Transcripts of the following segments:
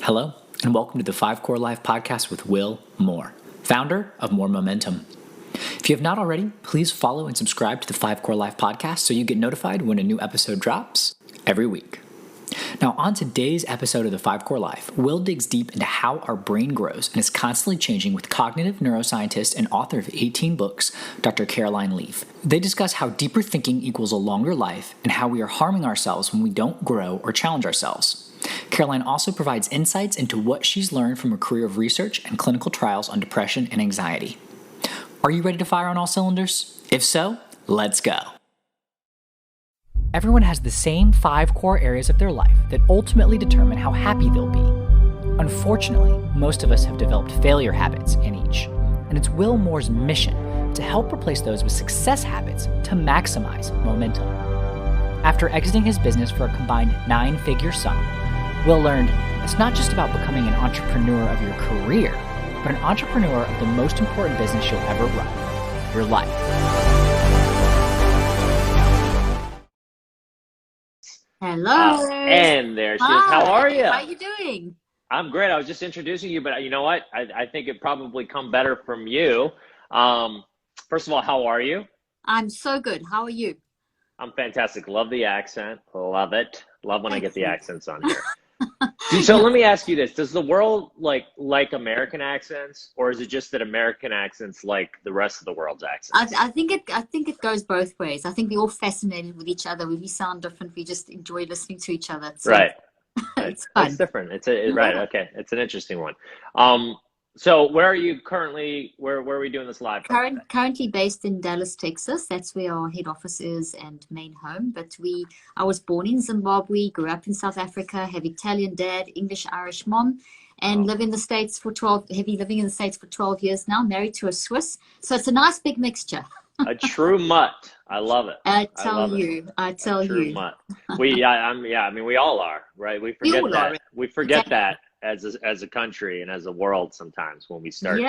Hello, and welcome to the 5 Core Life podcast with Will Moore, founder of More Momentum. If you have not already, please follow and subscribe to the 5 Core Life podcast so you get notified when a new episode drops every week. Now, on today's episode of the 5 Core Life, Will digs deep into how our brain grows and is constantly changing with cognitive neuroscientist and author of 18 books, Dr. Caroline Leaf. They discuss how deeper thinking equals a longer life and how we are harming ourselves when we don't grow or challenge ourselves. Caroline also provides insights into what she's learned from a career of research and clinical trials on depression and anxiety. Are you ready to fire on all cylinders? If so, let's go. Everyone has the same 5 core areas of their life that ultimately determine how happy they'll be. Unfortunately, most of us have developed failure habits in each, and it's Will Moore's mission to help replace those with success habits to maximize momentum. After exiting his business for a combined 9-figure sum, Will learned it's not just about becoming an entrepreneur of your career, but an entrepreneur of the most important business you'll ever run, your life. Hello. And there she is. How are you? How are you doing? I'm great. I was just introducing you, but you know what? I think it probably come better from you. First of all, how are you? I'm so good. How are you? I'm fantastic. Love the accent. Love it. Love when I get the accents on here. So let me ask you this. Does the world like American accents, or is it just that American accents like the rest of the world's accents? I think it goes both ways. I think we're all fascinated with each other. We sound different. We just enjoy listening to each other. So right. It's fun. It's different. Right. Okay. It's an interesting one. So where are you currently? Where are we doing this live? Currently based in Dallas, Texas. That's where our head office is and main home. But I was born in Zimbabwe, grew up in South Africa, have Italian dad, English Irish mom, and living in the States for 12 years now, married to a Swiss. So it's a nice big mixture. A true mutt. I love it. I tell you. True mutt. We all are, right? We forget that. We forget that as a country and as a world sometimes when we start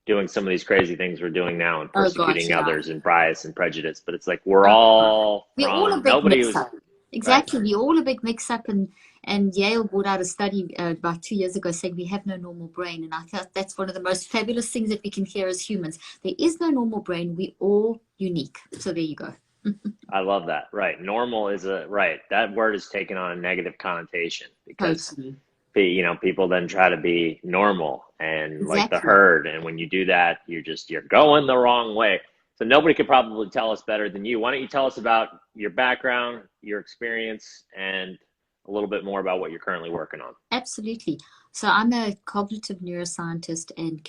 doing some of these crazy things we're doing now and persecuting others and bias and prejudice. But it's like we're all a big mix-up. Exactly. We're all a big mix-up, and Yale brought out a study about 2 years ago saying we have no normal brain, and I thought that's one of the most fabulous things that we can hear as humans. There is no normal brain. We're all unique. So there you go. I love that. Right. Normal is that word is taken on a negative connotation because people then try to be normal and like the herd. And when you do that, you're going the wrong way. So nobody could probably tell us better than you. Why don't you tell us about your background, your experience, and a little bit more about what you're currently working on? Absolutely. So I'm a cognitive neuroscientist and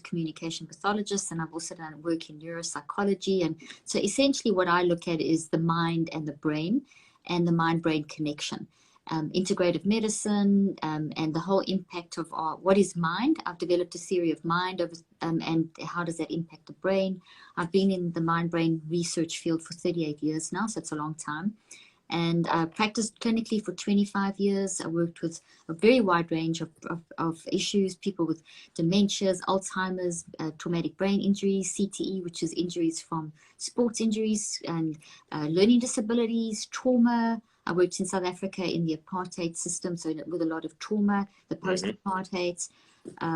communication pathologist, and I've also done work in neuropsychology. And so essentially what I look at is the mind and the brain and the mind-brain connection. Integrative medicine and the whole impact of what is mind. I've developed a theory of mind and how does that impact the brain. I've been in the mind-brain research field for 38 years now, so it's a long time. And I practiced clinically for 25 years. I worked with a very wide range of issues, people with dementias, Alzheimer's, traumatic brain injuries, CTE, which is injuries from sports injuries, and learning disabilities, trauma. I worked in South Africa in the apartheid system, so with a lot of trauma, the post-apartheid.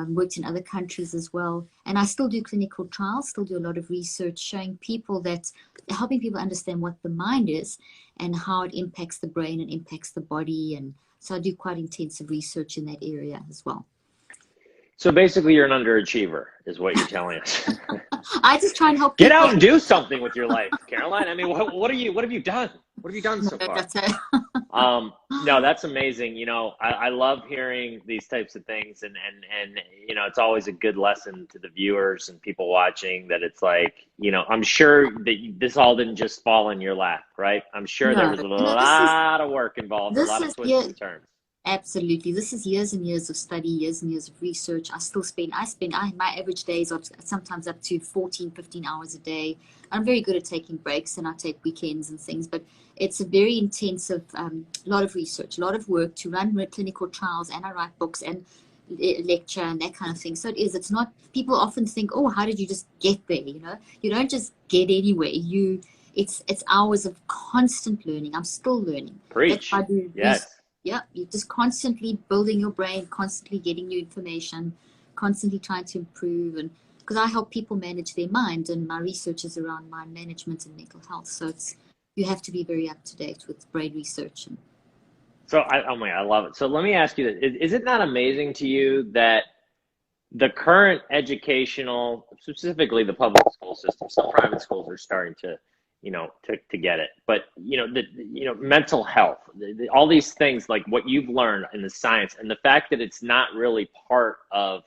Worked in other countries as well. And I still do clinical trials, still do a lot of research showing people helping people understand what the mind is and how it impacts the brain and impacts the body. And so I do quite intensive research in that area as well. So basically you're an underachiever is what you're telling us. I just try and help people. Get out and do something with your life, Caroline. I mean, what have you done? What have you done so far? That's it. No, that's amazing. I love hearing these types of things, and it's always a good lesson to the viewers and people watching that it's like, I'm sure that this all didn't just fall in your lap, right? I'm sure there was a lot of work involved, a lot of twists and turns. Absolutely. This is years and years of study, years and years of research. My average days are sometimes up to 14, 15 hours a day. I'm very good at taking breaks, and I take weekends and things, but it's a very intensive, lot of research, a lot of work to run clinical trials, and I write books and lecture and that kind of thing. So it's not, people often think, oh, how did you just get there? You don't just get anywhere. It's hours of constant learning. I'm still learning. Preach. Yes. Yeah, you're just constantly building your brain, constantly getting new information, constantly trying to improve. And because I help people manage their mind, and my research is around mind management and mental health, so it's you have to be very up to date with brain research. And So oh my, I love it. So let me ask you this. Is it not amazing to you that the current educational, specifically the public school system, some private schools are starting to, to get it, but mental health, all these things, like what you've learned in the science, and the fact that it's not really part of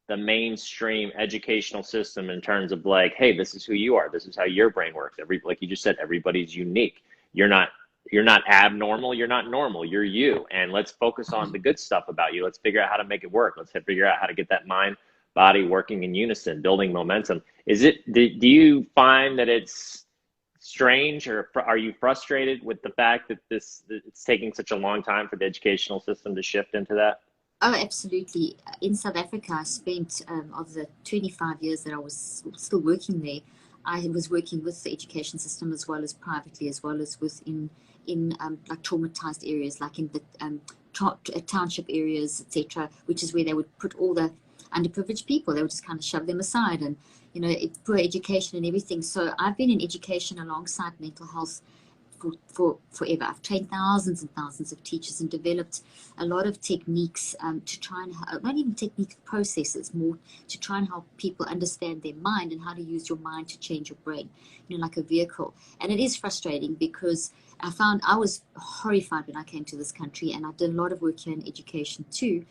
the mainstream educational system in terms of like, hey, this is who you are, this is how your brain works. Like you just said, everybody's unique. You're not abnormal, you're not normal, you're you. And let's focus on the good stuff about you. Let's figure out how to make it work. Let's figure out how to get that mind body working in unison, building momentum. Do you find that it's strange, or are you frustrated with the fact that it's taking such a long time for the educational system to shift into that? oh, absolutely. In South Africa, I spent of the 25 years that I was still working there, I was working with the education system as well as privately, as well as within in like traumatized areas, like in the township areas, etc., which is where they would put all the underprivileged people. They would just kind of shove them aside, and poor education and everything. So I've been in education alongside mental health for forever. I've trained thousands and thousands of teachers and developed a lot of techniques to try and not even techniques, processes, more to try and help people understand their mind and how to use your mind to change your brain, like a vehicle. And it is frustrating because I was horrified when I came to this country, and I did a lot of work here in education too.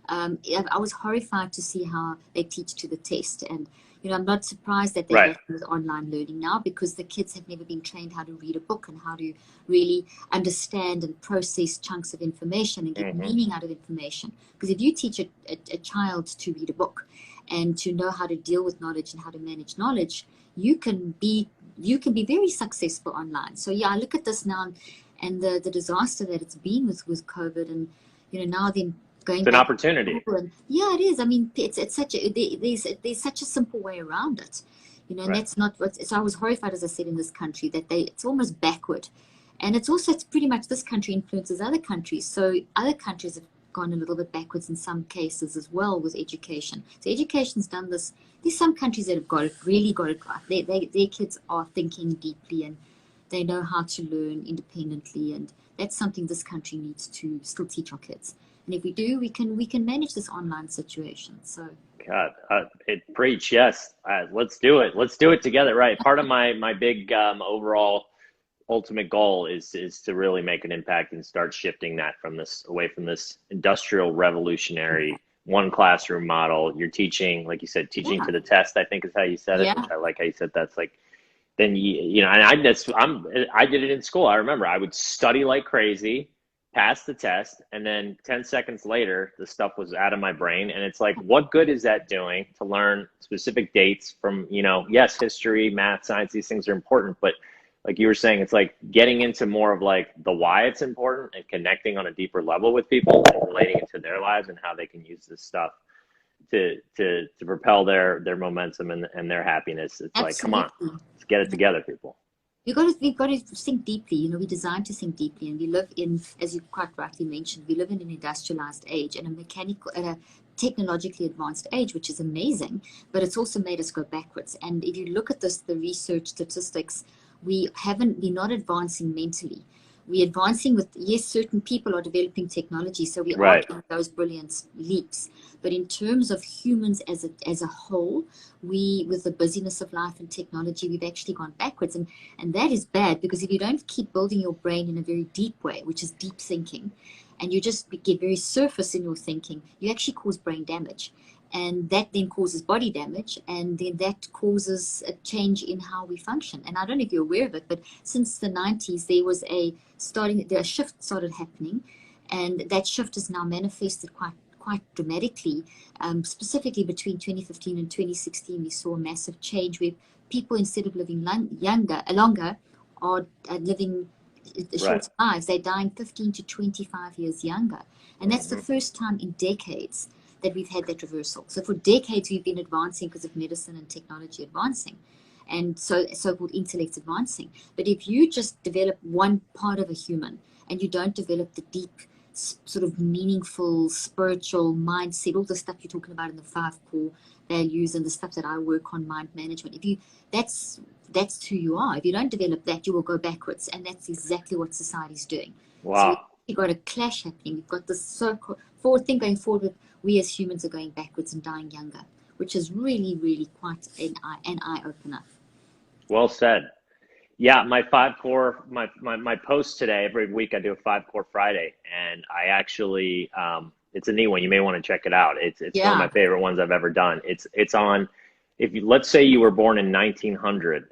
I was horrified to see how they teach to the test. And I'm not surprised that they Right. have with online learning now, because the kids have never been trained how to read a book and how to really understand and process chunks of information and get meaning out of information. Because if you teach a child to read a book and to know how to deal with knowledge and how to manage knowledge, you can be very successful online. So yeah, I look at this now and the disaster that it's been with COVID, and now then going It's an back opportunity. and, yeah, it is. I mean, it's such a there's such a simple way around it, and Right. that's not what. So I was horrified, as I said, in this country that it's almost backward, and it's pretty much this country influences other countries. So other countries have gone a little bit backwards in some cases as well with education. So education's done this. There's some countries that have really got it right. Their kids are thinking deeply, and they know how to learn independently, and that's something this country needs to still teach our kids. And if we do, we can manage this online situation. So God, preach. Yes. Let's do it. Let's do it together. Right. Part of my big overall ultimate goal is to really make an impact and start shifting that away from this industrial revolutionary one classroom model. You're teaching, like you said, teaching yeah, to the test, I think is how you said it, yeah, which I like how you said that's like, then and I did it in school. I remember I would study like crazy, pass the test, and then 10 seconds later, the stuff was out of my brain. And it's like, what good is that doing to learn specific dates from, yes, history, math, science, these things are important, but like you were saying, it's like getting into more of like the why it's important and connecting on a deeper level with people and relating it to their lives and how they can use this stuff to propel their momentum and their happiness. It's like, come on, absolutely. let's get it together, people. We've got to think deeply. We're designed to think deeply, and we live in, as you quite rightly mentioned, we live in an industrialized age and a technologically advanced age, which is amazing, but it's also made us go backwards. And if you look at the research statistics, we're not advancing mentally. We're advancing with, yes, certain people are developing technology, so we are Right. doing those brilliant leaps. But in terms of humans as a whole, with the busyness of life and technology, we've actually gone backwards. And that is bad, because if you don't keep building your brain in a very deep way, which is deep thinking, and you just get very surface in your thinking, you actually cause brain damage. And that then causes body damage, and then that causes a change in how we function. And I don't know if you're aware of it, but since the 90s, there was a shift started happening, and that shift is now manifested quite dramatically. Specifically between 2015 and 2016, we saw a massive change where people, instead of living longer, are living short lives. They're dying 15 to 25 years younger. And that's the first time in decades that we've had that reversal. So for decades, we've been advancing because of medicine and technology advancing, and so-called intellect advancing. But if you just develop one part of a human and you don't develop the deep sort of meaningful, spiritual mindset, all the stuff you're talking about in the 5 core values and the stuff that I work on, mind management. That's who you are. If you don't develop that, you will go backwards, and that's exactly what society's doing. Wow. So we've got a clash happening. We've got this forward thing going forward with we as humans are going backwards and dying younger, which is really, really quite an eye opener. Well said. Yeah, my 5 core, my post today, every week I do a 5 core Friday, and I actually, it's a neat one. You may want to check it out. It's one of my favorite ones I've ever done. It's on, let's say you were born in 1900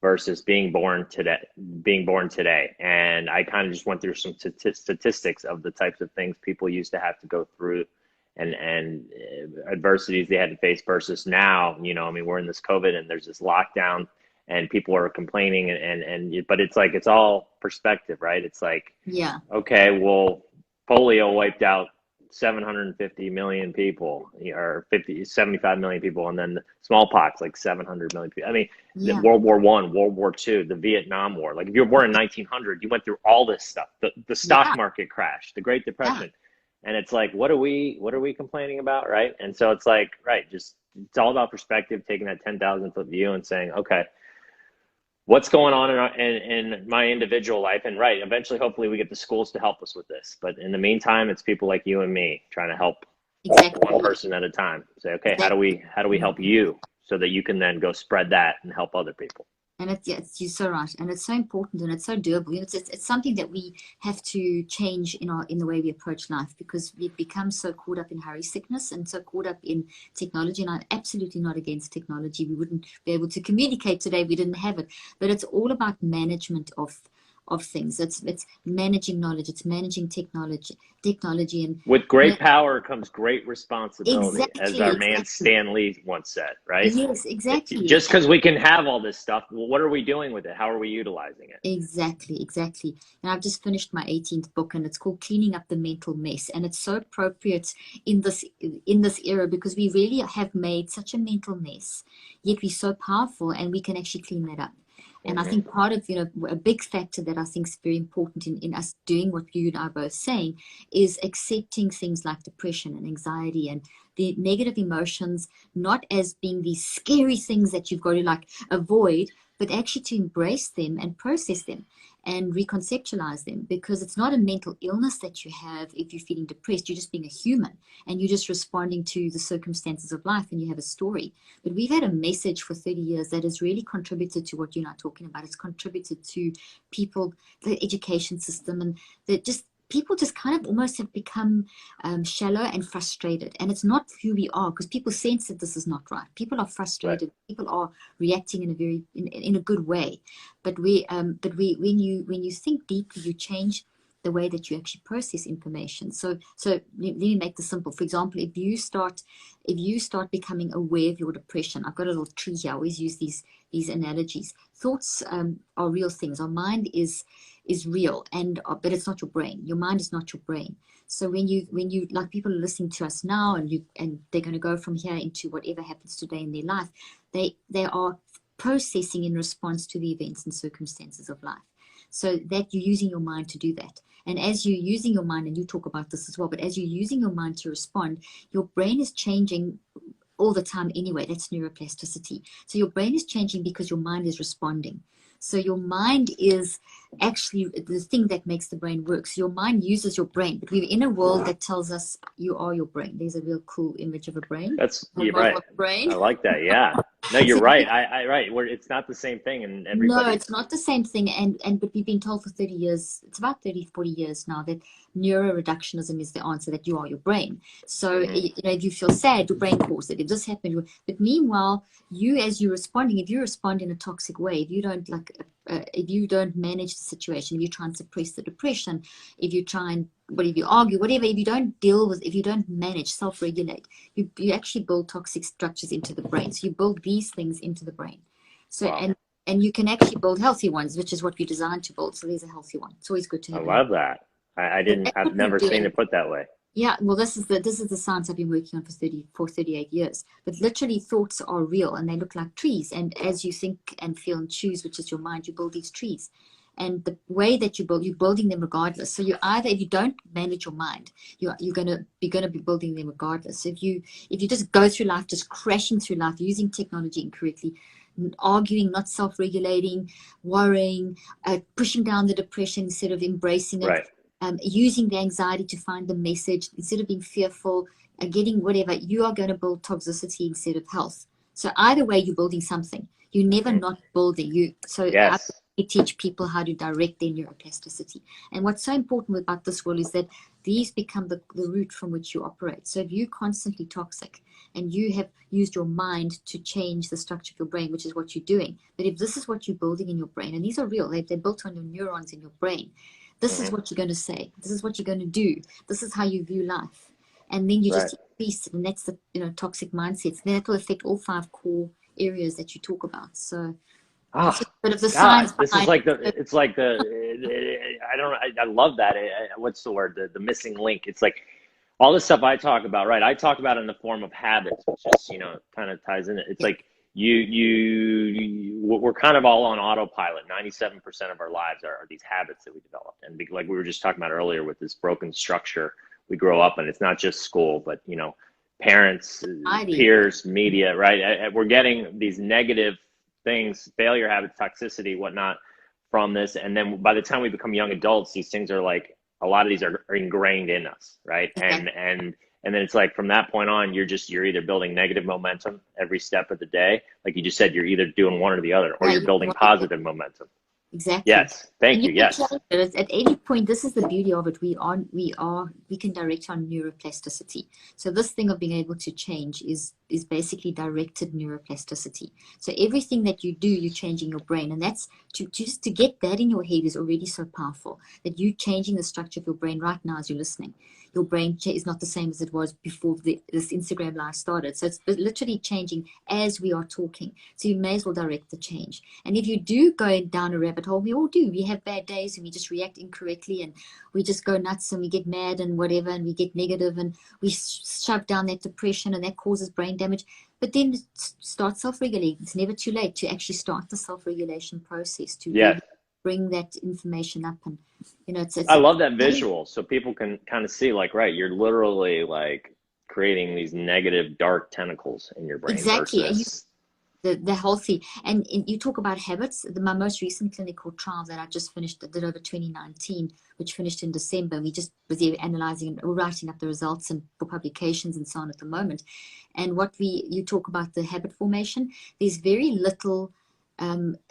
versus being born today. And I kind of just went through some statistics of the types of things people used to have to go through and adversities they had to face versus now. I mean, we're in this COVID and there's this lockdown and people are complaining but it's like, it's all perspective, right? It's like, okay, well, polio wiped out 750 million people, or 75 million people, and then the smallpox, like 700 million people. I mean, World War I, World War II, the Vietnam War. Like, if you were born in 1900, you went through all this stuff. The stock market crash, the Great Depression, and it's like, what are we complaining about, right? And so it's like, right, just it's all about perspective, taking that 10,000-foot view and saying, okay, what's going on in my individual life? And right, eventually, hopefully we get the schools to help us with this. But in the meantime, it's people like you and me trying to help one person at a time. Say, okay, how do we help you so that you can then go spread that and help other people? And you're so right, and it's so important, and it's so doable. It's something that we have to change in the way we approach life, because we've become so caught up in hurry sickness and so caught up in technology. And I'm absolutely not against technology. We wouldn't be able to communicate today if we didn't have it. But it's all about management of things. It's managing knowledge. It's managing technology, and with great power comes great responsibility, as our man Stan Lee once said, right? Yes, exactly. Just because we can have all this stuff, well, what are we doing with it? How are we utilizing it? Exactly. And I've just finished my 18th book, and it's called Cleaning Up the Mental Mess, and it's so appropriate in this era, because we really have made such a mental mess, yet we're so powerful, and we can actually clean that up. And I think part of, a big factor that I think is very important in us doing what you and I are both saying is accepting things like depression and anxiety and the negative emotions, not as being these scary things that you've got to avoid, but actually to embrace them and process them and reconceptualize them, because it's not a mental illness that you have if you're feeling depressed. You're just being a human, and you're just responding to the circumstances of life, and you have a story. But we've had a message for 30 years that has really contributed to what you're not talking about. It's contributed to people, the education system, and people just kind of almost have become shallow and frustrated. And it's not who we are, because people sense that this is not right. People are frustrated. Right. People are reacting in a good way. But when you think deeply, you change the way that you actually process information. So let me make this simple. For example, if you start becoming aware of your depression, I've got a little tree here. I always use these analogies. Thoughts are real things. Our mind is real, but it's not your brain. Your mind is not your brain. So when you like, people are listening to us now, and they're going to go from here into whatever happens today in their life, they are processing in response to the events and circumstances of life. So that you're using your mind to do that. And as you're using your mind, and you talk about this as well, but as you're using your mind to respond, your brain is changing all the time anyway. That's neuroplasticity. So your brain is changing because your mind is responding. So your mind is actually the thing that makes the brain work. So your mind uses your brain, but we're in a world that tells us you are your brain. There's a real cool image of a brain. You're right. Brain. I like that. Yeah. No, you're right. I right. It's not the same thing, and everybody. No, it's not the same thing. But we've been told for 30 years, it's about 30, 40 years now, that neuroreductionism is the answer, that you are your brain. So if you feel sad, your brain caused it. If this happened, but meanwhile, as you're responding, if you respond in a toxic way, if you don't if you don't manage the situation, if you try and suppress the depression, if you try and if you argue, whatever, if you don't manage, self-regulate, you actually build toxic structures into the brain. So you build these things into the brain. So wow. and you can actually build healthy ones, which is what you're designed to build. So there's a healthy one. It's always good to have. I love that. I've never seen it put that way. Yeah, well, this is the science I've been working on for 38 years. But literally, thoughts are real, and they look like trees. And as you think and feel and choose, which is your mind, you build these trees. And the way that you build, you're building them regardless. So you either, if you don't manage your mind, you're gonna be building them regardless. If you just go through life, just crashing through life, using technology incorrectly, arguing, not self-regulating, worrying, pushing down the depression instead of embracing it, Right. Using the anxiety to find the message instead of being fearful, getting whatever, you are going to build toxicity instead of health. So either way, you're building something. You're never not building. Yes. I teach people how to direct their neuroplasticity. And what's so important about this role is that these become the root from which you operate. So if you're constantly toxic and you have used your mind to change the structure of your brain, which is what you're doing, but if this is what you're building in your brain, and these are real, they're built on your neurons in your brain, this is what you're going to say. This is what you're going to do. This is how you view life. And then you just increase it, and that's the toxic mindsets. Then it will affect all 5 core areas that you talk about. So it's a bit of the science this is behind like I love that. What's the word? The missing link. It's like all the stuff I talk about, right? I talk about in the form of habits, which is, kind of ties in it. It's like we're kind of all on autopilot. 97% of our lives are these habits that we developed. And like we were just talking about earlier with this broken structure we grow up in, it's not just school, but, parents, peers, media, right? We're getting these negative things, failure habits, toxicity, whatnot from this. And then by the time we become young adults, these things are like, a lot of these are ingrained in us, right? And then it's like from that point on, you're either building negative momentum every step of the day. Like you just said, you're either doing one or the other, or you're building positive momentum. Exactly. Yes. Thank you. Yes. At any point, this is the beauty of it. We can direct our neuroplasticity. So this thing of being able to change is basically directed neuroplasticity. So everything that you do, you're changing your brain, and that's just to get that in your head is already so powerful that you changing the structure of your brain right now as you're listening. Your brain is not the same as it was before this Instagram live started. So it's literally changing as we are talking. So you may as well direct the change. And if you do go down a rabbit hole, we all do. We have bad days and we just react incorrectly and we just go nuts and we get mad and whatever and we get negative and we shove down that depression and that causes brain damage. But then start self-regulating. It's never too late to actually start the self-regulation process to really bring that information up. And I love that visual, so people can kind of see, like, right, you're literally like creating these negative dark tentacles in your brain. Exactly. Versus the healthy. And you talk about habits. My most recent clinical trial that I just finished, I did over 2019, which finished in December. We just was analyzing and writing up the results and for publications and so on at the moment. And you talk about the habit formation. There's very little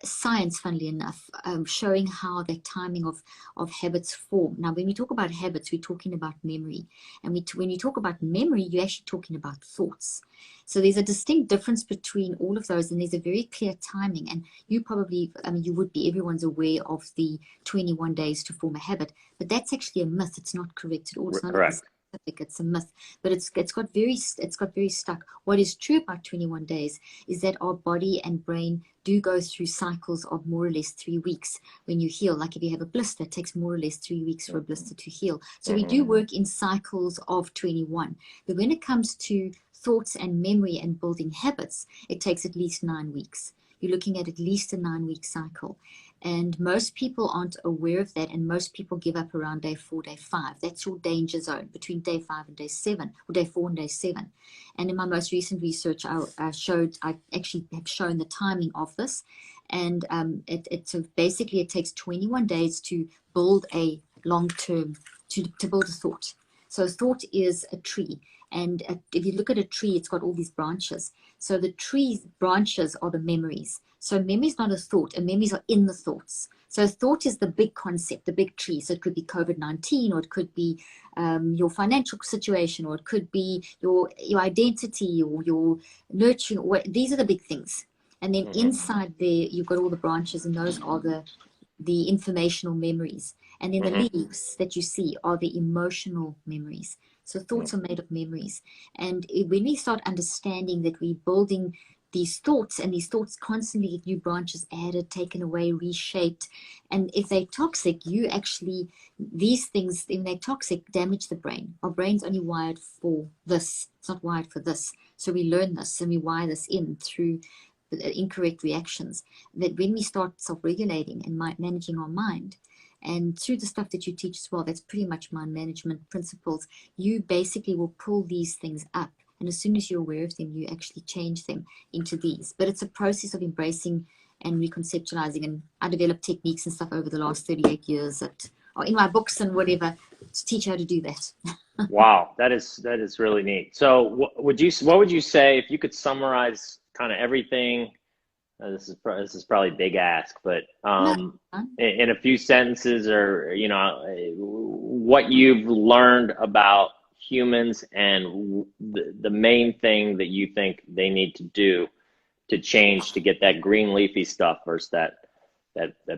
science, funnily enough, showing how the timing of habits form. Now, when we talk about habits, we're talking about memory. And when you talk about memory, you're actually talking about thoughts. So there's a distinct difference between all of those, and there's a very clear timing. And you probably, everyone's aware of the 21 days to form a habit, but that's actually a myth. It's not correct at all. It's not correct. It's a myth, but it's got very stuck. What is true about 21 days is that our body and brain do go through cycles of more or less 3 weeks when you heal. Like if you have a blister, it takes more or less 3 weeks for a blister to heal. So we do work in cycles of 21. But when it comes to thoughts and memory and building habits, it takes at least 9 weeks. You're looking at least a 9-week cycle. And most people aren't aware of that, and most people give up around day 4, day 5. That's your danger zone between day 5 and day 7, or day 4 and day 7. And in my most recent research, I actually have shown the timing of this. And so basically it takes 21 days to build a long-term, to build a thought. So a thought is a tree. And if you look at a tree, it's got all these branches. So the tree's branches are the memories. So memory is not a thought, and memories are in the thoughts. So thought is the big concept, the big tree. So it could be COVID-19, or it could be your financial situation, or it could be your identity, or your nurturing. These are the big things. And then inside there, you've got all the branches, and those are the informational memories. And then the leaves that you see are the emotional memories. So thoughts are made of memories. And when we start understanding that we're building these thoughts, and these thoughts constantly get new branches added, taken away, reshaped. And if they're toxic, these things, when they're toxic, damage the brain. Our brain's only wired for this. It's not wired for this. So we learn this and we wire this in through incorrect reactions, that when we start self-regulating and managing our mind, and through the stuff that you teach as well, that's pretty much mind management principles, you basically will pull these things up. And as soon as you're aware of them, you actually change them into these. But it's a process of embracing and reconceptualizing. And I developed techniques and stuff over the last 38 years that are in my books and whatever to teach how to do that. Wow, that is really neat. So what would you say if you could summarize kind of everything? This is probably a big ask, but in a few sentences, or what you've learned about humans and the main thing that you think they need to do to change to get that green leafy stuff versus that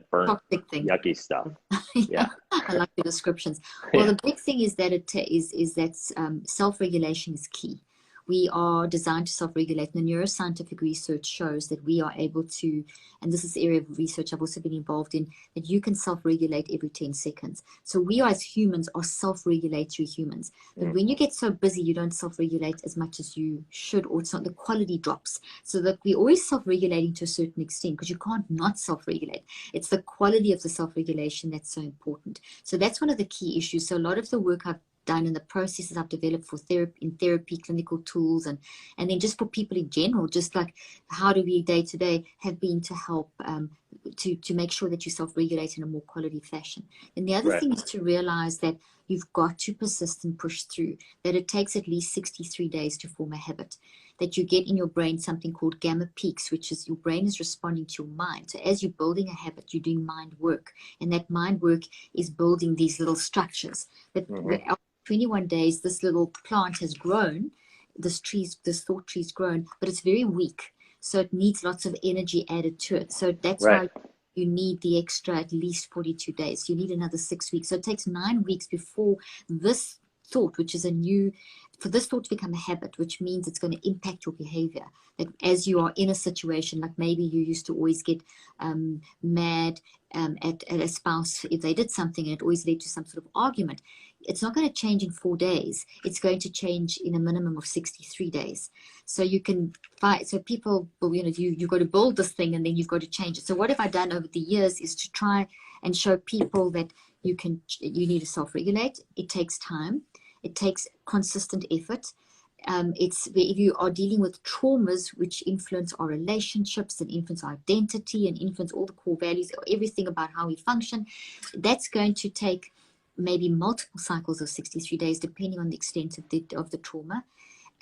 burnt yucky stuff. Yeah. I like the descriptions. Well, the big thing is that self-regulation is key. We are designed to self-regulate. The neuroscientific research shows that we are able to, and this is the area of research I've also been involved in, that you can self-regulate every 10 seconds. So we as humans are self-regulatory humans. But when you get so busy, you don't self-regulate as much as you should, or it's not, the quality drops. So that we're always self-regulating to a certain extent, because you can't not self-regulate. It's the quality of the self-regulation that's so important. So that's one of the key issues. So a lot of the work I've done and the processes I've developed for therapy, clinical tools, and then just for people in general, just like how do we day to day, have been to help to make sure that you self-regulate in a more quality fashion. And the other thing is to realize that you've got to persist and push through, that it takes at least 63 days to form a habit, that you get in your brain something called gamma peaks, which is your brain is responding to your mind. So as you're building a habit, you're doing mind work, and that mind work is building these little structures that 21 days, this little plant has grown, this thought tree's grown, but it's very weak. So it needs lots of energy added to it. So that's why you need the extra at least 42 days. You need another 6 weeks. So it takes 9 weeks before this thought, which is for this thought to become a habit, which means it's going to impact your behavior. That as you are in a situation, like maybe you used to always get mad at a spouse if they did something, and it always led to some sort of argument. It's not going to change in 4 days. It's going to change in a minimum of 63 days. So you can fight. So people, well, you've got to build this thing, and then you've got to change it. So what have I done over the years is to try and show people that you need to self-regulate. It takes time. It takes consistent effort. If you are dealing with traumas which influence our relationships and influence our identity and influence all the core values or everything about how we function, that's going to take maybe multiple cycles of 63 days, depending on the extent of the trauma.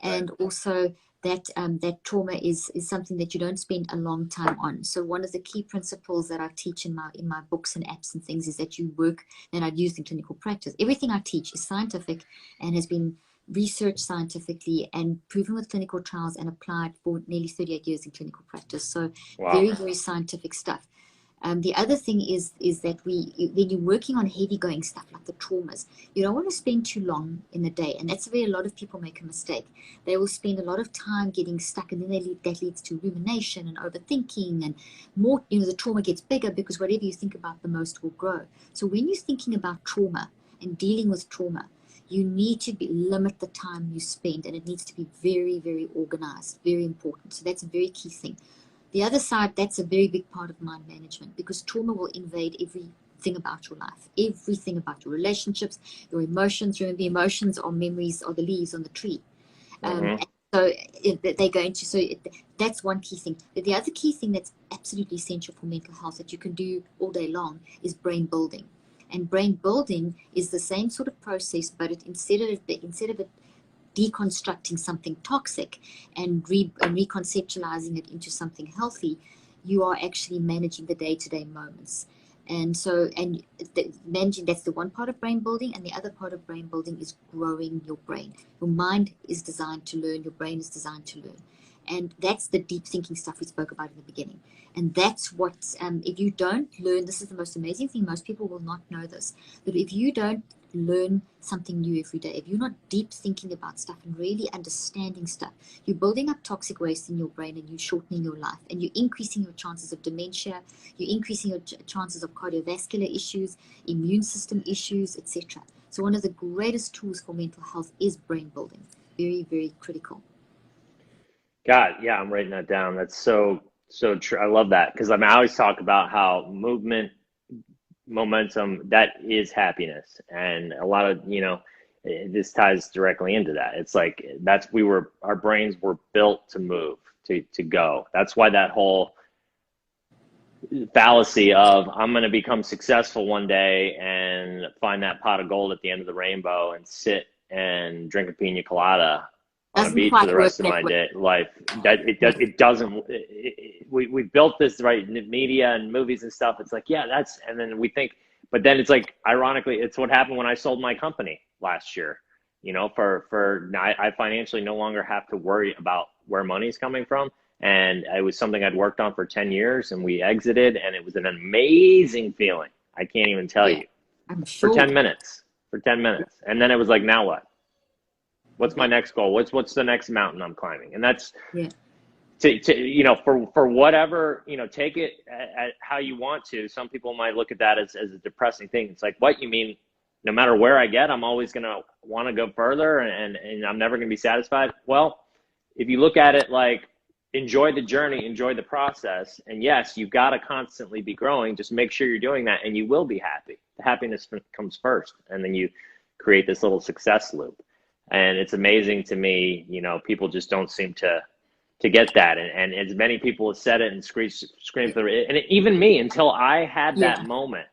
And also that trauma is something that you don't spend a long time on. So one of the key principles that I teach in my books and apps and things is that you work, and I've used in clinical practice. Everything I teach is scientific and has been researched scientifically and proven with clinical trials and applied for nearly 38 years in clinical practice. So very, very scientific stuff. The other thing is that when you're working on heavy going stuff like the traumas, you don't want to spend too long in the day. And that's where a lot of people make a mistake. They will spend a lot of time getting stuck, and then that leads to rumination and overthinking, and more, the trauma gets bigger because whatever you think about the most will grow. So when you're thinking about trauma and dealing with trauma, you need to limit the time you spend, and it needs to be very, very organized, very important. So that's a very key thing. The other side, that's a very big part of mind management, because trauma will invade everything about your life, everything about your relationships, your emotions. Remember, the emotions are memories, are the leaves on the tree. And so they're going to, that's one key thing. But the other key thing that's absolutely essential for mental health that you can do all day long is brain building. And brain building is the same sort of process, but instead of it deconstructing something toxic and reconceptualizing it into something healthy, you are actually managing the day-to-day moments. And so, managing, that's the one part of brain building. And the other part of brain building is growing your brain. Your mind is designed to learn. Your brain is designed to learn. And that's the deep thinking stuff we spoke about in the beginning. And that's what, if you don't learn, this is the most amazing thing. Most people will not know this. But if you don't learn something new every day, if you're not deep thinking about stuff and really understanding stuff, you're building up toxic waste in your brain, and you're shortening your life, and you're increasing your chances of dementia, you're increasing your chances of cardiovascular issues, immune system issues, etc. So one of the greatest tools for mental health is brain building. Very, very critical. God, yeah, I'm writing that down. That's so So true. I love that because I always talk about how movement, momentum, that is happiness, and a lot of this ties directly into that. It's like our brains were built to move, to go. That's why that whole fallacy of I'm going to become successful one day and find that pot of gold at the end of the rainbow and sit and drink a pina colada on a beach for the rest of my life. It doesn't. We built this, right, media and movies and stuff. It's like, and then we think, but then it's like, ironically, it's what happened when I sold my company last year. I financially no longer have to worry about where money's coming from. And it was something I'd worked on for 10 years, and we exited, and it was an amazing feeling. I can't even tell you. I'm sure. For 10 minutes. And then it was like, now what? What's my next goal? What's the next mountain I'm climbing? And that's for whatever, take it at how you want to. Some people might look at that as a depressing thing. It's like, what you mean? No matter where I get, I'm always going to want to go further, and I'm never going to be satisfied. Well, if you look at it like, enjoy the journey, enjoy the process. And yes, you've got to constantly be growing. Just make sure you're doing that, and you will be happy. The happiness comes first, and then you create this little success loop. And it's amazing to me, people just don't seem to get that. And as many people have said it and screamed through it. And even me, until I had that moment,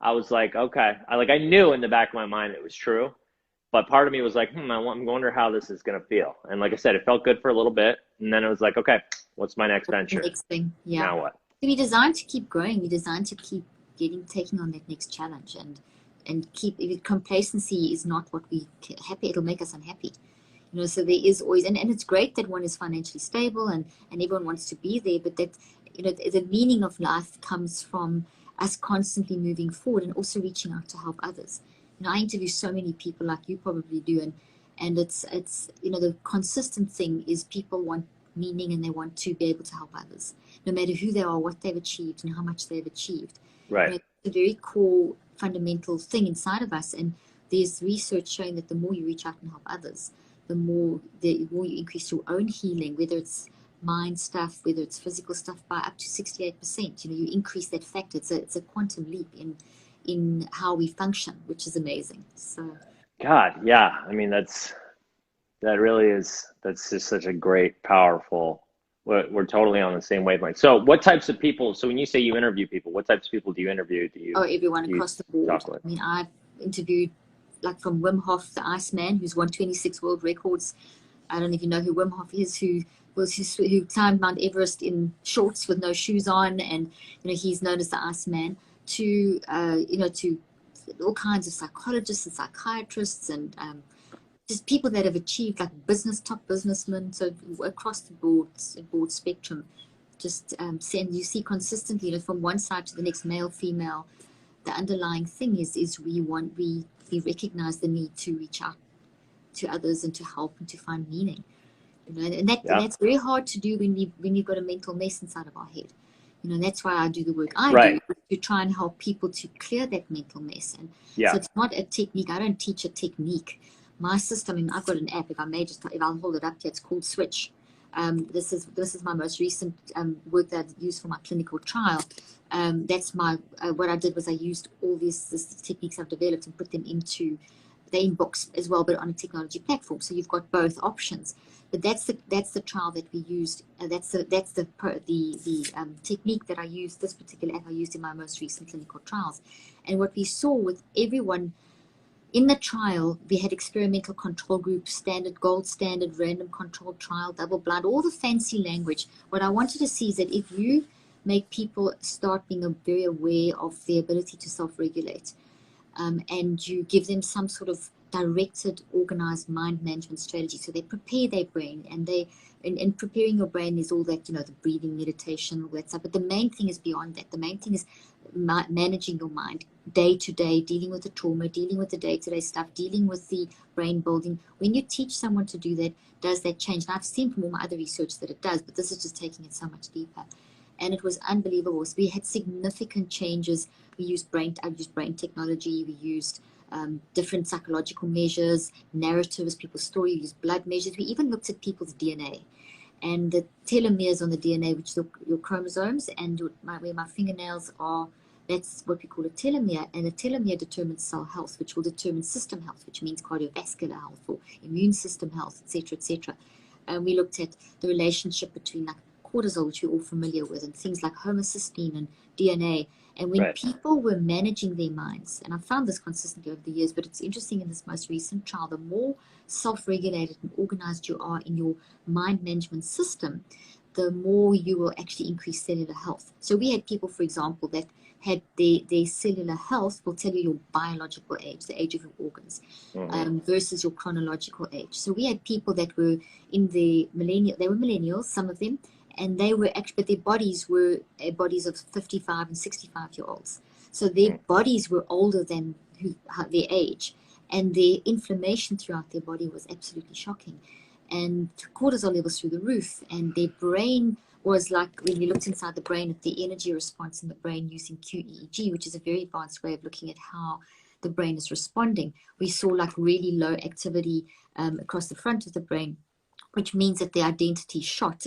I was like, okay. I knew in the back of my mind it was true. But part of me was like, I wonder how this is going to feel. And like I said, it felt good for a little bit. And then it was like, okay, what's my next venture? The next thing, yeah. Now what? So we're designed to keep growing. We're designed to keep taking on that next challenge. And complacency is not what we happy. It'll make us unhappy. So there is always, and it's great that one is financially stable and everyone wants to be there. But that, the meaning of life comes from us constantly moving forward and also reaching out to help others. I interview so many people like you probably do, and it's the consistent thing is people want meaning and they want to be able to help others, no matter who they are, what they've achieved, and how much they've achieved. Right. It's a very core fundamental thing inside of us, and there's research showing that the more you reach out and help others, the more you increase your own healing, whether it's mind stuff, whether it's physical stuff, by up to 68%. You increase that factor. It's a quantum leap in how we function, which is amazing. So God, yeah. I mean, that's just such a great, powerful, we're totally on the same wavelength. So what types of people, so when you say you interview people, what types of people do you interview? Everyone across the board. I mean, I've interviewed like from Wim Hof, the Iceman, who's won 26 world records. I don't know if you know who Wim Hof is, who climbed Mount Everest in shorts with no shoes on, and he's known as the Iceman. To all kinds of psychologists and psychiatrists and just people that have achieved like top businessmen. So across the board spectrum, just you see consistently, from one side to the next, male, female. The underlying thing is we recognize the need to reach out to others and to help and to find meaning. And that's very hard to do when you've got a mental mess inside of our head. That's why I do the work I do, to try and help people to clear that mental mess. And so it's not a technique. I don't teach a technique. My system, I've got an app. If I'll hold it up here, it's called Switch. This is my most recent work that I used for my clinical trial. That's what I did was I used all these techniques I've developed and put them into the inbox as well, but on a technology platform. So you've got both options. But that's the trial that we used. That's the technique that I used. This particular app I used in my most recent clinical trials. And what we saw with everyone in the trial, we had experimental control group, standard, gold standard, random controlled trial, double blind, all the fancy language. What I wanted to see is that if you make people start being very aware of their ability to self-regulate, and you give them some sort of directed, organized mind management strategy. So they prepare their brain, and in preparing your brain is all that, the breathing, meditation, all that stuff. But the main thing is beyond that. The main thing is managing your mind day to day, dealing with the trauma, dealing with the day-to-day stuff, dealing with the brain building. When you teach someone to do that, does that change? And I've seen from all my other research that it does, but this is just taking it so much deeper. And it was unbelievable. So we had significant changes. I used brain technology. We used different psychological measures, narratives, people's story. We used blood measures. We even looked at people's DNA. And the telomeres on the DNA, which are your chromosomes, and where my fingernails are, that's what we call a telomere. And a telomere determines cell health, which will determine system health, which means cardiovascular health or immune system health, etc., etc. And we looked at the relationship between like cortisol, which we're all familiar with, and things like homocysteine and DNA. And when people were managing their minds, and I found this consistently over the years, but it's interesting in this most recent trial, the more self-regulated and organized you are in your mind management system, the more you will actually increase cellular health. So we had people, for example, that had their cellular health will tell you your biological age, the age of your organs, versus your chronological age. So we had people that were in the they were millennials, some of them, and they were actually, but their bodies were bodies of 55 and 65-year-olds. So their bodies were older than their age, and their inflammation throughout their body was absolutely shocking. And cortisol levels through the roof, and their brain was like, when we looked inside the brain at the energy response in the brain using QEEG, which is a very advanced way of looking at how the brain is responding, we saw like really low activity across the front of the brain, which means that the identity shot,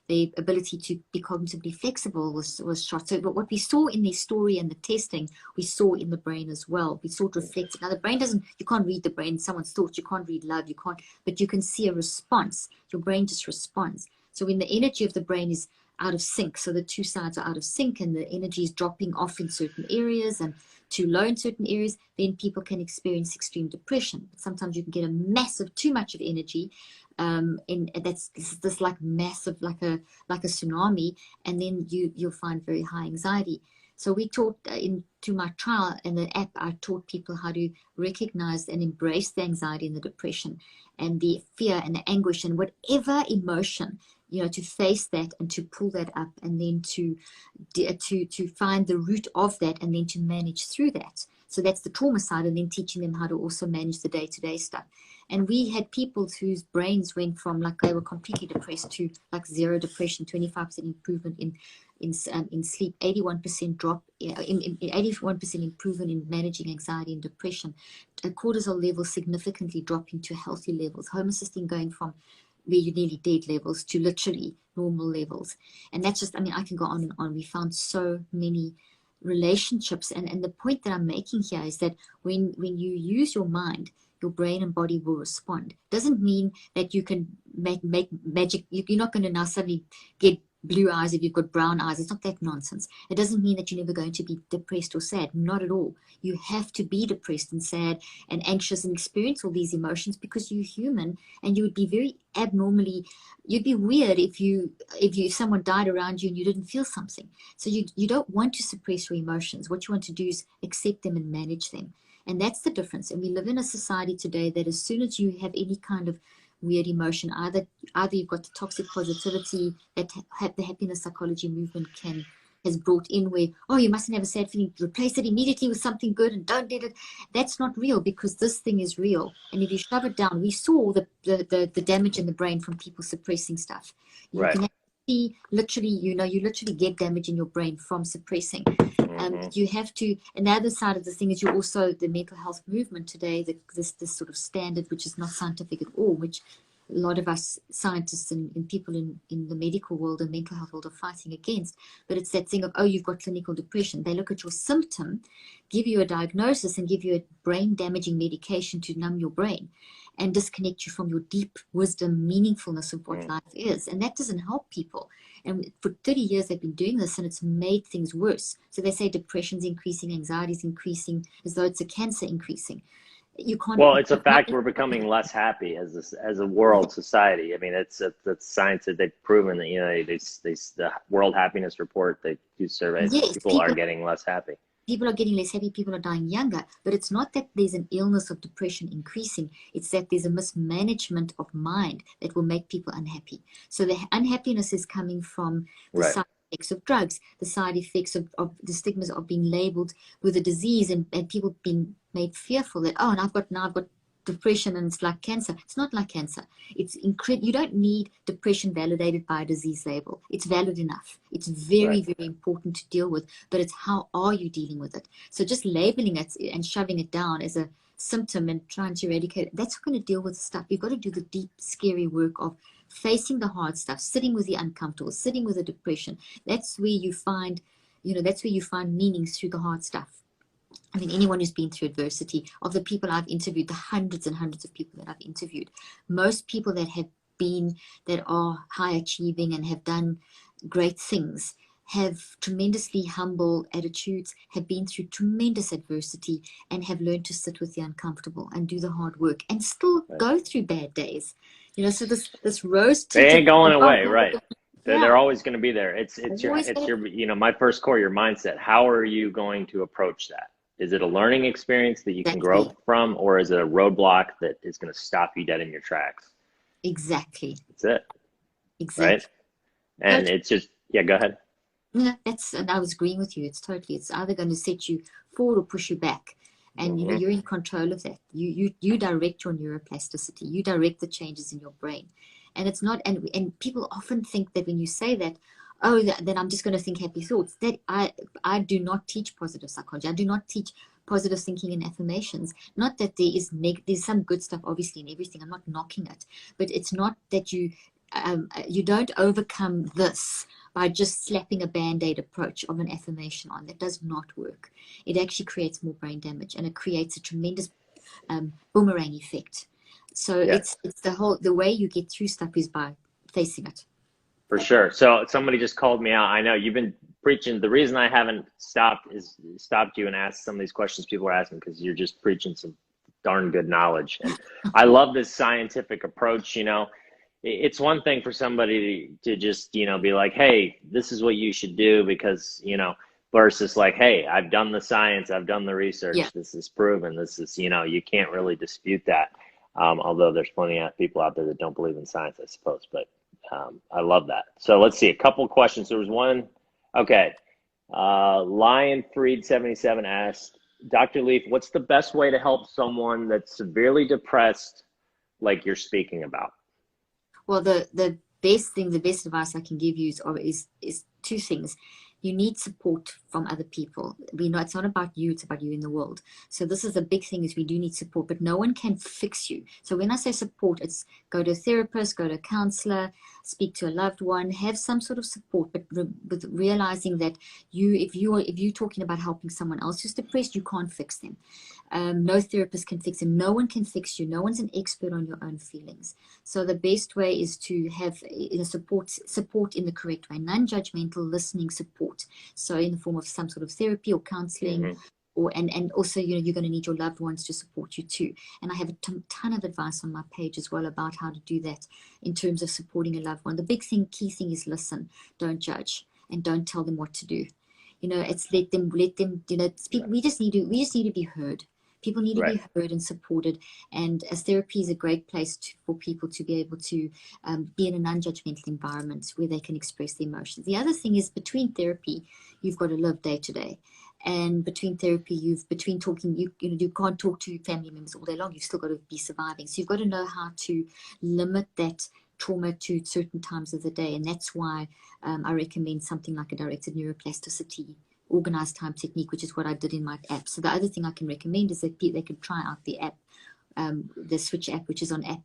the ability to be cognitively flexible was shot. So but what we saw in their story and the testing, we saw in the brain as well. We saw it reflected. Now the brain doesn't, you can't read the brain, someone's thoughts, you can't read love, you can't, but you can see a response. Your brain just responds. So when the energy of the brain is out of sync, so the two sides are out of sync and the energy is dropping off in certain areas and too low in certain areas, then people can experience extreme depression. Sometimes you can get a massive, too much of energy, and that's this like massive, like a tsunami, and then you'll find very high anxiety. So we taught into my trial and the app, I taught people how to recognize and embrace the anxiety and the depression and the fear and the anguish and whatever emotion, to face that and to pull that up, and then to find the root of that, and then to manage through that. So that's the trauma side, and then teaching them how to also manage the day-to-day stuff. And we had people whose brains went from like they were completely depressed to like zero depression, 25% improvement in sleep, 81% drop, in 81% improvement in managing anxiety and depression, cortisol levels significantly dropping to healthy levels, homocysteine going from where you're nearly dead levels to literally normal levels. And that's just, I mean, I can go on and on. We found so many relationships. And the point that I'm making here is that when you use your mind, your brain and body will respond. Doesn't mean that you can make magic. You're not going to now suddenly get blue eyes if you've got brown eyes. It's not that nonsense. It doesn't mean that you're never going to be depressed or sad. Not at all. You have to be depressed and sad and anxious and experience all these emotions because you're human, and you would be very abnormally, you'd be weird if someone died around you and you didn't feel something. So you don't want to suppress your emotions. What you want to do is accept them and manage them. And that's the difference. And we live in a society today that as soon as you have any kind of weird emotion, either you've got the toxic positivity that the happiness psychology movement has brought in, where, oh, you mustn't have a sad feeling, replace it immediately with something good and don't let it. That's not real, because this thing is real. And if you shove it down, we saw the damage in the brain from people suppressing stuff. You can see literally, you literally get damage in your brain from suppressing. You have to, and the other side of the thing is you also, the mental health movement today, this sort of standard, which is not scientific at all, which a lot of us scientists and people in the medical world and mental health world are fighting against. But it's that thing of, oh, you've got clinical depression. They look at your symptom, give you a diagnosis, and give you a brain damaging medication to numb your brain and disconnect you from your deep wisdom, meaningfulness of what life is. And that doesn't help people. And for 30 years, they've been doing this, and it's made things worse. So they say depression's increasing, anxiety's increasing, as though it's a cancer increasing. You can't. Well, it's a fact we're becoming less happy as a world society. I mean, it's science that they've proven that the World Happiness Report, they do surveys. Yes, people are getting less happy. People are getting less happy, people are dying younger, but it's not that there's an illness of depression increasing, it's that there's a mismanagement of mind that will make people unhappy. So the unhappiness is coming from the side effects of drugs, the side effects of the stigmas of being labeled with a disease, and people being made fearful that, oh, and I've got depression and it's like cancer. It's not like cancer. It's you don't need depression validated by a disease label. It's valid enough. It's very, very important to deal with, but it's how are you dealing with it? So just labeling it and shoving it down as a symptom and trying to eradicate it, that's not going to deal with the stuff. You've got to do the deep, scary work of facing the hard stuff, sitting with the uncomfortable, sitting with the depression. That's where you find, that's where you find meanings through the hard stuff. I mean, anyone who's been through adversity, of the people I've interviewed, the hundreds and hundreds of people that I've interviewed, most people that are high achieving and have done great things have tremendously humble attitudes, have been through tremendous adversity, and have learned to sit with the uncomfortable and do the hard work and still go through bad days. So this rose they ain't going away, right? Yeah. They're always going to be there. It's your my first core, your mindset. How are you going to approach that? Is it a learning experience that you can grow from, or is it a roadblock that is going to stop you dead in your tracks? Exactly. That's it. Exactly. Right? And it's just, go ahead. No, and I was agreeing with you. It's either going to set you forward or push you back. And you're in control of that. You direct your neuroplasticity. You direct the changes in your brain. And it's not, and people often think that when you say that, then I'm just going to think happy thoughts. That I do not teach positive psychology. I do not teach positive thinking and affirmations. Not that there's some good stuff obviously in everything. I'm not knocking it, but it's not that you don't overcome this by just slapping a band-aid approach of an affirmation on. That does not work. It actually creates more brain damage, and it creates a tremendous boomerang effect. So it's the way you get through stuff is by facing it. For sure. So somebody just called me out. I know you've been preaching. The reason I haven't stopped you and asked some of these questions people are asking, because you're just preaching some darn good knowledge. And I love this scientific approach. It's one thing for somebody to just, be like, hey, this is what you should do because, versus like, hey, I've done the science, I've done the research, this is proven, this is, you can't really dispute that. Although there's plenty of people out there that don't believe in science, I suppose, but I love that. So let's see, a couple questions. There was one, okay. Lion Freed 77 asked, Dr. Leaf, what's the best way to help someone that's severely depressed like you're speaking about? Well, the best advice I can give you is two things. You need support from other people. We know it's not about you, it's about you in the world. So this is the big thing, is we do need support, but no one can fix you. So when I say support, it's go to a therapist, go to a counselor, speak to a loved one, have some sort of support, but with realizing that if you're talking about helping someone else who's depressed, you can't fix them. No therapist can fix them. No one can fix you. No one's an expert on your own feelings. So the best way is to have support in the correct way, non-judgmental listening support. So in the form of some sort of therapy or counseling, and also you're going to need your loved ones to support you too. And I have a ton of advice on my page as well about how to do that in terms of supporting a loved one. The key thing is listen, don't judge, and don't tell them what to do. It's let them. We just need to be heard. People need to be heard and supported, and as therapy is a great place for people to be able to be in a non-judgmental environment where they can express their emotions. The other thing is, between therapy, you've got to live day to day, and between therapy, you can't talk to family members all day long. You've still got to be surviving, so you've got to know how to limit that trauma to certain times of the day, and that's why I recommend something like a directed neuroplasticity organized time technique, which is what I did in my app. So the other thing I can recommend is that they can try out the app, the Switch app, which is on app.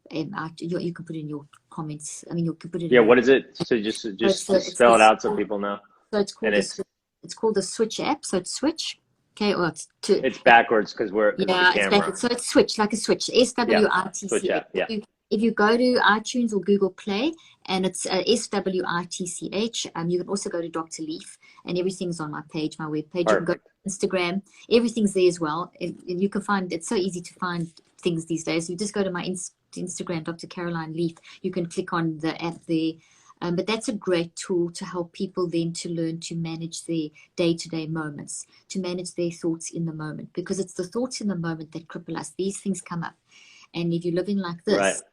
You can put it in your comments. I mean, you can put it. Yeah, what is it? So just spell it out so people know. So it's called the Switch app. So it's Switch. Okay, or it's backwards because we're it's backwards. So it's Switch, like a switch. SWITCH. Yeah. If you go to iTunes or Google Play, and it's SWITCH, you can also go to Dr. Leaf, and everything's on my page, my webpage. You can go to Instagram, everything's there as well. And you can find, it's so easy to find things these days. You just go to my Instagram, Dr. Caroline Leaf. You can click on the app there. But that's a great tool to help people then to learn to manage their day-to-day moments, to manage their thoughts in the moment, because it's the thoughts in the moment that cripple us. These things come up. And if you're living like this,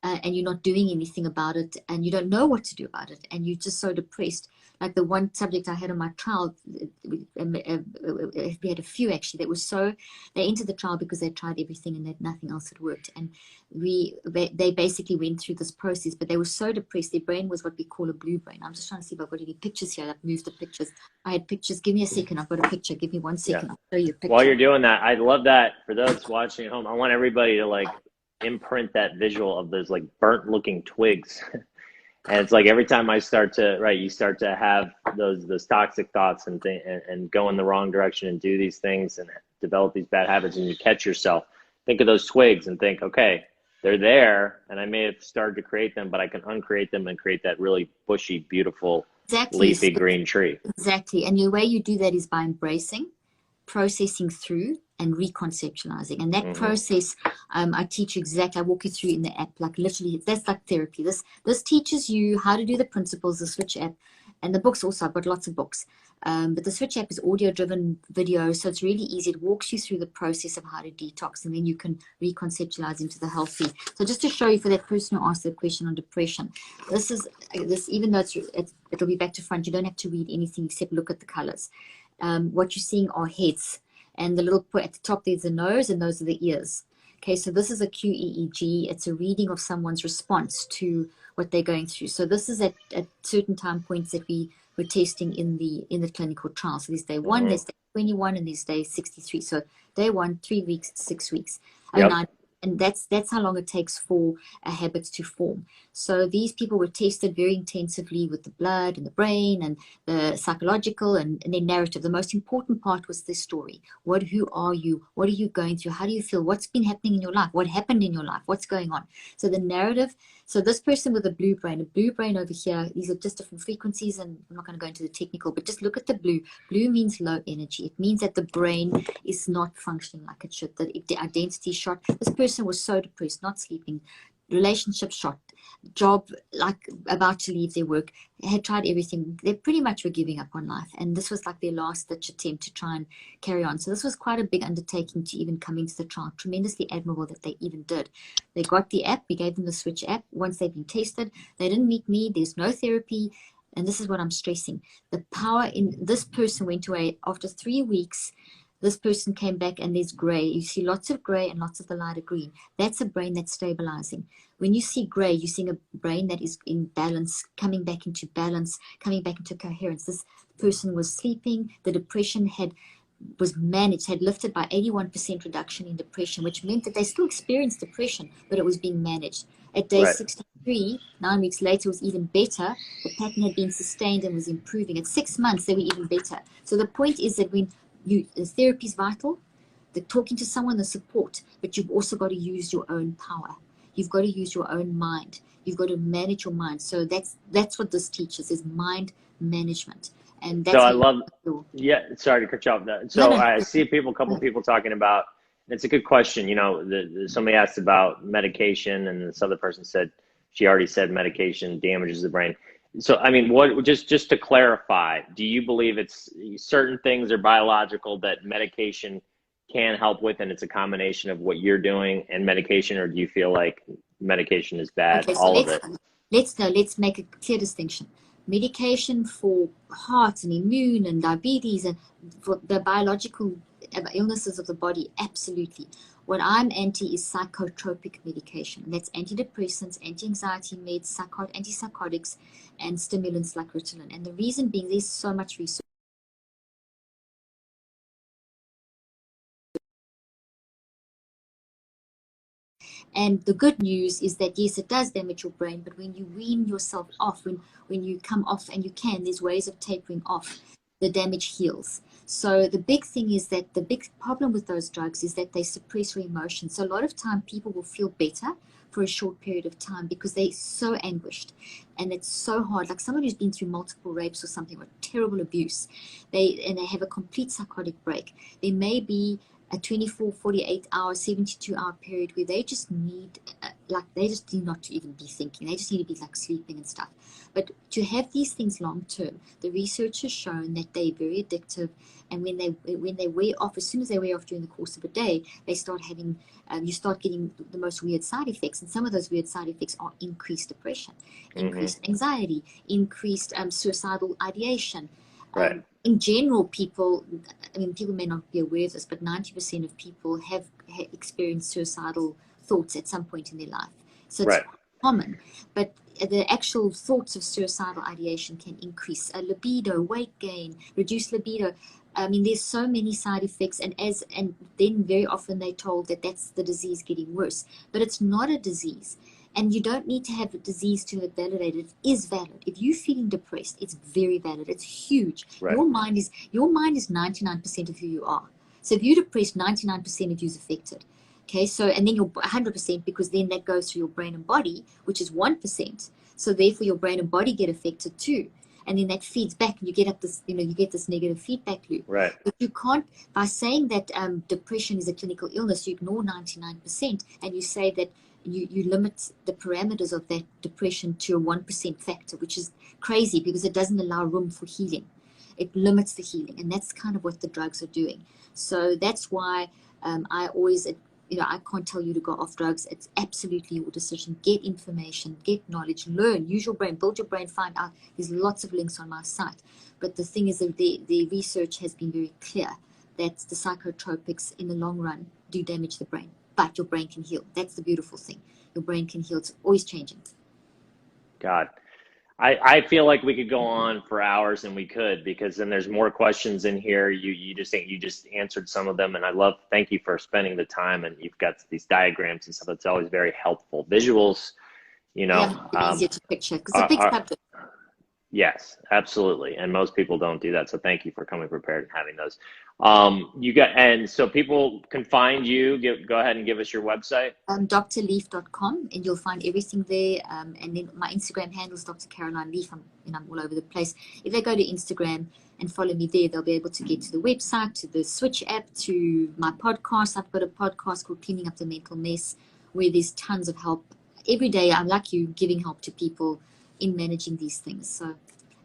and you're not doing anything about it, and you don't know what to do about it, and you're just so depressed, like the one subject I had on my trial, we had a few actually that was they entered the trial because they tried everything and that nothing else had worked, and they basically went through this process, but they were so depressed. Their brain was what we call a blue brain. I'm just trying to see if I've got any pictures here. I've moved the pictures. I had pictures. Give me a second. I've got a picture. Give me 1 second. I'll show you a picture. While you're doing that, I love that. For those watching at home, I want everybody to imprint that visual of those like burnt looking twigs. And it's like every time I start to, right, you start to have those toxic thoughts and go in the wrong direction and do these things and develop these bad habits, and you catch yourself. Think of those twigs and think, okay, they're there, and I may have started to create them, but I can uncreate them and create that really bushy, beautiful, leafy green tree. Exactly. And the way you do that is by embracing, processing through, and reconceptualizing. And that process, I teach you exactly, I walk you through in the app, like literally, that's like therapy. This teaches you how to do the principles, the Switch app, and the books also. I've got lots of books. But the Switch app is audio-driven video, so it's really easy. It walks you through the process of how to detox, and then you can reconceptualize into the healthy. So just to show you, for that person who asked the question on depression, this, even though it'll be back to front, you don't have to read anything except look at the colors. What you're seeing are heads, and the little at the top there's the nose, and those are the ears. Okay, so this is a QEEG. It's a reading of someone's response to what they're going through. So this is at certain time points that we were testing in the clinical trial. So there's day 1, there's day 21, and there's day 63. So day 1, 3 weeks, 6 weeks, 9. And that's how long it takes for a habit to form. So these people were tested very intensively with the blood and the brain and the psychological and their narrative. The most important part was the story. Who are you? What are you going through? How do you feel? What's been happening in your life? What happened in your life? What's going on? So the narrative. So this person with a blue brain over here, these are just different frequencies, and I'm not going to go into the technical, but just look at the blue. Blue means low energy. It means that the brain is not functioning like it should. The identity shot. This person was so depressed, not sleeping, relationship shot, job like about to leave their work, had tried everything. They pretty much were giving up on life, and this was like their last ditch attempt to try and carry on. So this was quite a big undertaking to even come into the trial. Tremendously admirable that they even did. They got the app. We gave them the Switch app. Once they've been tested, they didn't meet me. There's no therapy. And this is what I'm stressing. The power in this person went away after 3 weeks. This person came back and there's gray. You see lots of gray and lots of the lighter green. That's a brain that's stabilizing. When you see gray, you're seeing a brain that is in balance, coming back into balance, coming back into coherence. This person was sleeping. The depression was managed, had lifted by 81% reduction in depression, which meant that they still experienced depression, but it was being managed. At day 63, 9 weeks later, was even better. The pattern had been sustained and was improving. At 6 months, they were even better. So the point is that when the therapy is vital, the talking to someone, the support, but you've also got to use your own power. You've got to use your own mind. You've got to manage your mind. So that's what this teaches, is mind management. And that's so I love, sorry to cut you off. So no. I see a couple people talking about, it's a good question. You know, somebody asked about medication, and this other person said, she already said medication damages the brain. So, I mean, just to clarify, do you believe it's certain things are biological that medication can help with, and it's a combination of what you're doing and medication, or do you feel like medication is bad, okay, all of it? Let's make a clear distinction. Medication for heart and immune and diabetes and for the biological illnesses of the body, absolutely. What I'm anti is psychotropic medication. And that's antidepressants, anti-anxiety meds, antipsychotics, and stimulants like Ritalin. And the reason being, there's so much research. And the good news is that, yes, it does damage your brain, but when you wean yourself off, when you come off, and you can, there's ways of tapering off, the damage heals. So the big thing is that the big problem with those drugs is that they suppress your emotions. So a lot of time people will feel better for a short period of time because they're so anguished, and it's so hard. Like someone who's been through multiple rapes or something, or terrible abuse, they have a complete psychotic break. There may be a 24, 48 hour, 72 hour period where they just need, they just do not to even be thinking. They just need to be like sleeping and stuff. But to have these things long term, the research has shown that they're very addictive. And when they wear off, as soon as they wear off during the course of a day, they start having, you start getting the most weird side effects. And some of those weird side effects are increased depression, increased anxiety, increased suicidal ideation. Right. In general, people may not be aware of this, but 90% of people have experienced suicidal thoughts at some point in their life. So common, but the actual thoughts of suicidal ideation can increase libido, weight gain, reduce libido. I mean, there's so many side effects, and then very often they're told that that's the disease getting worse, but it's not a disease. And you don't need to have a disease to have it validated. It is valid. If you're feeling depressed, it's very valid. It's huge. Right. Your mind is 99% of who you are. So if you're depressed, 99% of you's affected. Okay, so, and then you're 100%, because then that goes through your brain and body, which is 1%. So therefore your brain and body get affected too. And then that feeds back, and you get up this, you get this negative feedback loop. Right. But you can't, by saying that depression is a clinical illness, you ignore 99%, and you say that you limit the parameters of that depression to a 1% factor, which is crazy because it doesn't allow room for healing. It limits the healing, and that's kind of what the drugs are doing. So that's why I always, I can't tell you to go off drugs. It's absolutely your decision. Get information, get knowledge, learn, use your brain, build your brain, find out. There's lots of links on my site. But the thing is that the research has been very clear that the psychotropics in the long run do damage the brain, but your brain can heal. That's the beautiful thing. Your brain can heal. It's always changing. God. I feel like we could go on for hours, and we could, because then there's more questions in here. You just answered some of them, and thank you for spending the time, and you've got these diagrams and stuff. It's always very helpful. Visuals, easier to picture because it's a big subject. Yes, absolutely. And most people don't do that. So thank you for coming prepared and having those. And so people can find you. Go ahead and give us your website. drleaf.com, and you'll find everything there. And then my Instagram handle is Dr. Caroline Leaf. I'm all over the place. If they go to Instagram and follow me there, they'll be able to get to the website, to the Switch app, to my podcast. I've got a podcast called Cleaning Up the Mental Mess, where there's tons of help. Every day, I'm like you, giving help to people in managing these things. So,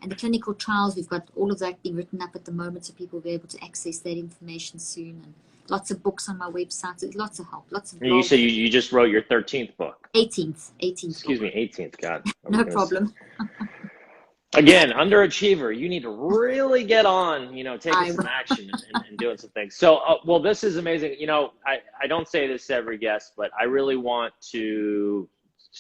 and the clinical trials, we've got all of that being written up at the moment, so people will be able to access that information soon. And lots of books on my website. There's lots of help, lots of blogs. You said you just wrote your 13th book. 18th. Excuse me, 18th. God. No problem. Again, underachiever. You need to really get on, taking some action and doing some things. So, well, this is amazing. I don't say this to every guest, but I really want to.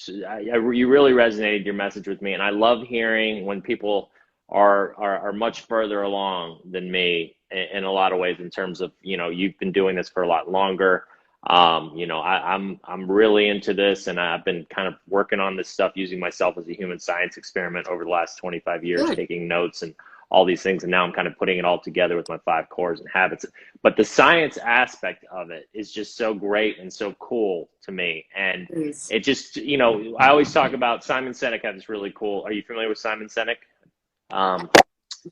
You really resonated your message with me, and I love hearing when people are much further along than me in a lot of ways, in terms of you've been doing this for a lot longer. I'm really into this, and I've been kind of working on this stuff, using myself as a human science experiment over the last 25 years, taking notes and all these things. And now I'm kind of putting it all together with my 5 cores and habits. But the science aspect of it is just so great and so cool to me. And it just, I always talk about Simon Sinek had this really cool. Are you familiar with Simon Sinek?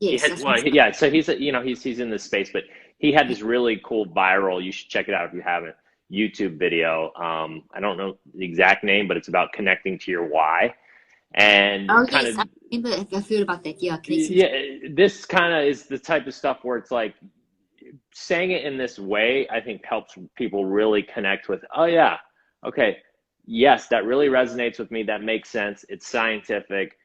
Yes. So he's in this space, but he had this really cool viral, you should check it out if you haven't, YouTube video. I don't know the exact name, but it's about connecting to your why. And I remember, I heard about that. Yeah. This kind of is the type of stuff where it's like, saying it in this way, I think helps people really connect with, oh yeah, okay, yes, that really resonates with me. That makes sense. It's scientific,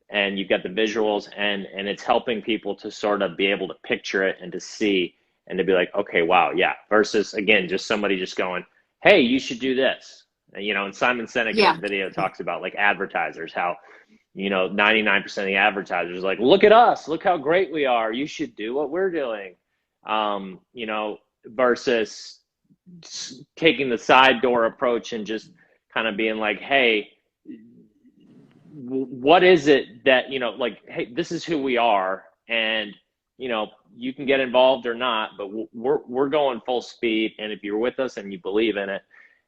and you've got the visuals, and it's helping people to sort of be able to picture it and to see and to be like, okay, wow, yeah. Versus, again, just somebody just going, hey, you should do this. And Simon Sinek in his video talks about like advertisers, how 99% of the advertisers are like, look at us, look how great we are, you should do what we're doing. Versus taking the side door approach and just kind of being like, hey, what is it that, hey, this is who we are, and you can get involved or not, but we're going full speed. And if you're with us and you believe in it,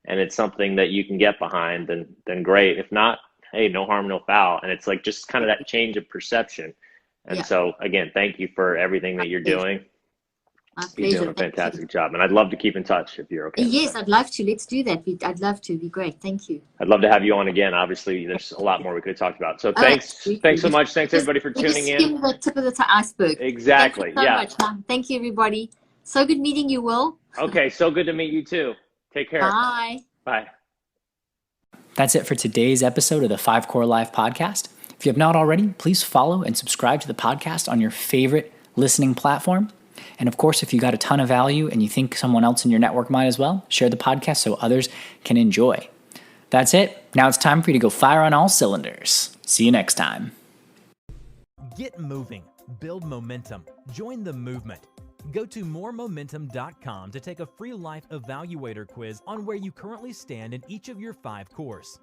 and it's something that you can get behind, then great. If not, hey, no harm, no foul. And it's like just kind of that change of perception. And so again, thank you for everything that you're doing. My You're pleasure. doing a fantastic job. And I'd love to keep in touch if you're okay. Yes, I'd love to. Let's do that. I'd love to. It'd be great. Thank you. I'd love to have you on again. Obviously, there's a lot more we could have talked about. So thanks so much. Thanks everybody for tuning in. The tip of the iceberg. Exactly. Thank you so much. Thank you, everybody. So good meeting you, Will. Okay, so good to meet you too. Take care. Bye. Bye. That's it for today's episode of the 5 Core Life podcast. If you have not already, please follow and subscribe to the podcast on your favorite listening platform. And of course, if you got a ton of value and you think someone else in your network might as well, share the podcast so others can enjoy. That's it. Now it's time for you to go fire on all cylinders. See you next time. Get moving. Build momentum. Join the movement. Go to moremomentum.com to take a free life evaluator quiz on where you currently stand in each of your 5 cores.